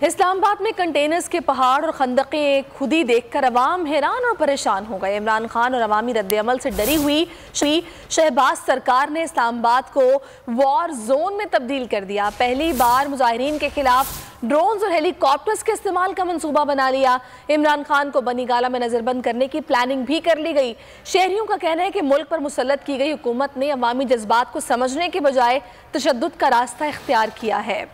इस्लामाबाद में कंटेनर्स के पहाड़ और खंदकें खुदी देखकर अवाम हैरान और परेशान हो गए। इमरान खान और अवामी रद्द-ए-अमल से डरी हुई शहबाज सरकार ने इस्लामाबाद को वॉर जोन में तब्दील कर दिया। पहली बार मुजाहिरीन के खिलाफ ड्रोन्स और हेलीकॉप्टर्स के इस्तेमाल का मंसूबा बना लिया। इमरान खान को बनी गाला में नजरबंद करने की प्लानिंग भी कर ली गई। शहरियों का कहना है कि मुल्क पर मुसल्लत की गई हुकूमत ने अवामी जज्बात को समझने के बजाय तशद्दुद का रास्ता इख्तियार किया है।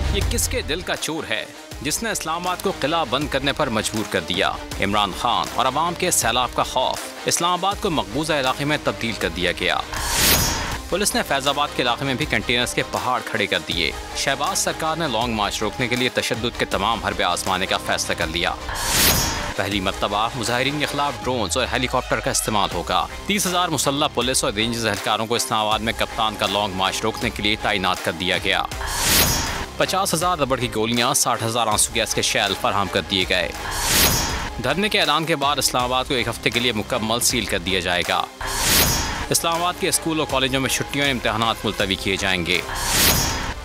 ये किसके दिल का चोर है जिसने इस्लामाबाद को किला बंद करने पर मजबूर कर दिया। इमरान खान और अवाम के सैलाब का खौफ इस्लामाबाद को मकबूजा इलाके में तब्दील कर दिया गया। पुलिस ने फैजाबाद के इलाके में भी कंटेनर्स के पहाड़ खड़े कर दिए। शहबाज सरकार ने लॉन्ग मार्च रोकने के लिए तशद्दुद के तमाम हरबे आजमाने का फैसला कर लिया। पहली मरतबा मुजाहिरीन के खिलाफ ड्रोन्स और हेलीकॉप्टर का इस्तेमाल होगा। 30,000 मुसल्लह पुलिस और रेंजर्स एहलकारों को इस्लामाबाद में कप्तान का लॉन्ग मार्च रोकने के लिए तैनात कर दिया गया। 50,000 रबड़ की गोलियां, 60,000 आंसू गैस के शैल फराहम कर दिए गए। धरने के ऐलान के बाद इस्लामाबाद को एक हफ्ते के लिए मुकम्मल सील कर दिया जाएगा। इस्लामाबाद के स्कूल और कॉलेजों में छुट्टियों और इम्तहानात मुलतवी किए जाएंगे।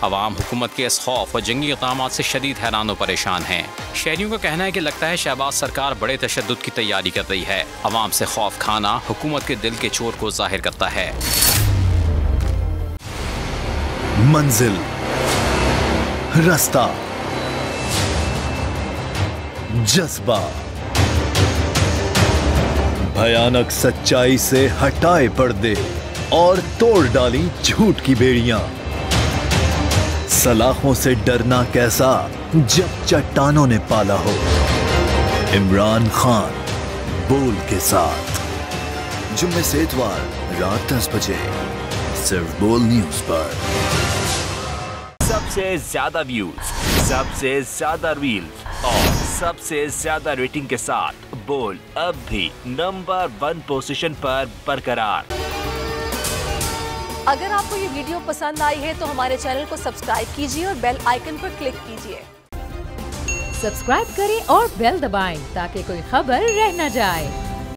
अवाम हुकूमत के इस खौफ और जंगी इक़दामात से शदीद हैरान और परेशान हैं। शहरियों का कहना है कि लगता है शहबाज सरकार बड़े तशद्दुद की तैयारी कर रही है। अवाम से खौफ खाना हुकूमत के दिल के चोर को जाहिर करता है। मंजिल, रास्ता, जज्बा, भयानक सच्चाई से हटाए पर्दे और तोड़ डाली झूठ की बेड़ियां। सलाखों से डरना कैसा जब चट्टानों ने पाला हो। इमरान खान बोल के साथ जुम्मे से इतवार रात 10 बजे सिर्फ बोल न्यूज पर। सबसे ज्यादा व्यूज, सबसे ज्यादा रील्स और सबसे ज्यादा रेटिंग के साथ बोल अब भी नंबर 1 पोजीशन पर बरकरार। अगर आपको ये वीडियो पसंद आई है तो हमारे चैनल को सब्सक्राइब कीजिए और बेल आइकन पर क्लिक कीजिए। सब्सक्राइब करें और बेल दबाएं ताकि कोई खबर रह न जाए।